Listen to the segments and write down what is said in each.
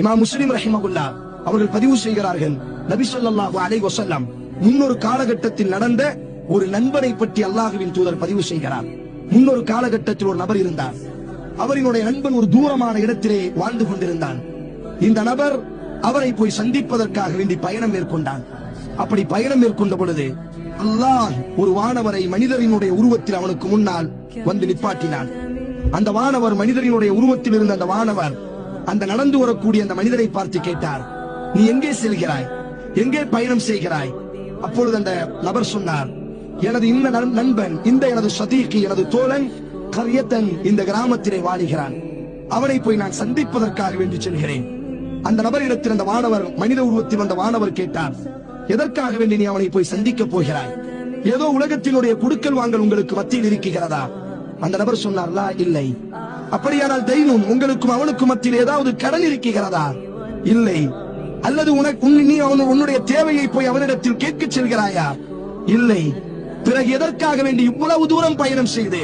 இமாம் முஸ்லிம் ரஹிமஹுல்லாஹ் அவர்கள் பதிவு செய்கிறார்கள், நபி ஸல்லல்லாஹு அலைஹி வஸல்லம் முன்னொரு காலகட்டத்தில் நடந்த ஒரு நண்பனை பற்றி அல்லாஹ்வின் தூதர் பதிவு செய்கிறார். முன்னொரு காலகட்டத்தில் ஒரு நபர் இருந்தார். அவரினுடைய நண்பன் ஒரு தூரமான இடத்திலே வாழ்ந்து கொண்டிருந்தான். இந்த நபர் அவரை போய் சந்திப்பதற்காக வேண்டி பயணம் மேற்கொண்டான். அப்படி பயணம் மேற்கொண்ட பொழுது அல்லாஹ் ஒரு வானவரை மனிதரினுடைய உருவத்தில் அவனுக்கு முன்னால் வந்து நிப்பாட்டினான். அந்த வானவர் மனிதரினுடைய உருவத்தில் இருந்த அந்த வானவர் அந்த நடந்து வரக்கூடிய அந்த மனிதரை பார்த்து கேட்டார், நீ எங்கே செல்கிறாய், எங்கே பயணம் செய்கிறாய்? அப்பொழுது அந்த நபர் சொன்னார், எனது இந்த நண்பன், இந்த எனது சதீகி, எனது தோழன் கரியத்தன் இந்த கிராமத்திலே வாழுகிறான். அவனை போய் நான் சந்திப்பதற்காக வேண்டி செல்கிறேன். அந்த நபரிடத்தில் அந்த வானவர், மனித உருவத்தில் வந்த வானவர் கேட்டார், எதற்காக வேண்டி நீ அவனை போய் சந்திக்க போகிறாய்? ஏதோ உலகத்தினுடைய குடுக்கல் வாங்கல் உங்களுக்கு மத்தியில் இருக்கிறதா? அந்த நபர் சொன்னார், இல்லை. அப்படியானால் தைனும், உங்களுக்கும் அவனுக்கும் மத்தியில் ஏதாவது கடன் இருக்கிறதா? இல்லை. அல்லது நீ உன்னுடைய தேவையை போய் அவனிடத்தில் கேட்க செல்கிறாயா? இல்லை. பிறகு எதற்காக வேண்டி இவ்வளவு தூரம் பயணம் செய்து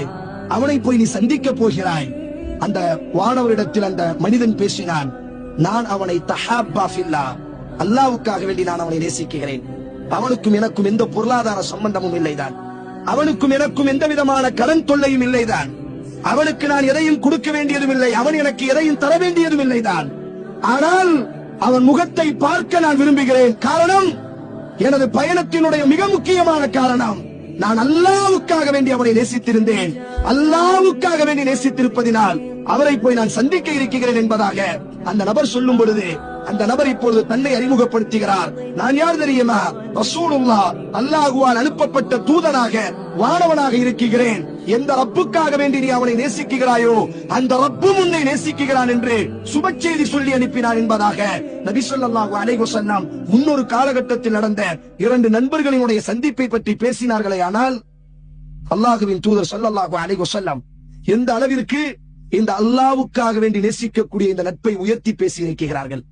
அவனை போய் நீ சந்திக்க போகிறாய்? அந்த வானவரிடத்தில் அந்த மனிதன் பேசினான், நான் அவனை தஹாப்பா ஃபில்லாஹ், அல்லாஹ்வுக்காக வேண்டி நான் அவனை நேசிக்கிறேன். அவனுக்கும் எனக்கும் எந்த பொருளாதார சம்பந்தமும் இல்லைதான். அவனுக்கும் எனக்கும் எந்த விதமான கடன் தொல்லையும் இல்லைதான். அவனுக்கு நான் எதையும் கொடுக்க வேண்டியதும் இல்லை, அவன் எனக்கு எதையும் தர வேண்டியதும் இல்லைதான். ஆனால் அவன் முகத்தை பார்க்க நான் விரும்புகிறேன். காரணம், எனது பயணத்தினுடைய மிக முக்கியமான காரணம், நான் அல்லாஹ்வுக்காக வேண்டி அவனை நேசித்திருந்தேன். அல்லாஹ்வுக்காக வேண்டி நேசித்திருப்பதினால் அவரை போய் நான் சந்திக்க இருக்கிறேன் என்பதாக அந்த நபர் சொல்லும் பொழுது, அந்த நபர் இப்பொழுது தன்னை அறிமுகப்படுத்துகிறார். நான் யார் தெரியுமா? ரசூலுல்லாஹ், அல்லாஹ்வால் அனுப்பப்பட்ட தூதனாக, வானவனாக இருக்கிறேன். எந்த ரப்புக்காக வேண்டி நீ அவனை நேசிக்கிறாயோ அந்த ரப்பும் உன்னை நேசிக்கிறான் என்று சுப செய்தி சொல்லி அனுப்பினான் என்பதாக நபி ஸல்லல்லாஹு அலைஹி வஸல்லம் முன்னொரு காலகட்டத்தில் நடந்த இரண்டு நண்பர்களினுடைய சந்திப்பை பற்றி பேசினார்களே. ஆனால் அல்லாஹ்வின் தூதர் ஸல்லல்லாஹு அலைஹி வஸல்லம் எந்த அளவிற்கு இந்த அல்லாஹ்வுக்காக வேண்டி நேசிக்கக்கூடிய இந்த நட்பை உயர்த்தி பேசி இருக்கிறார்கள்.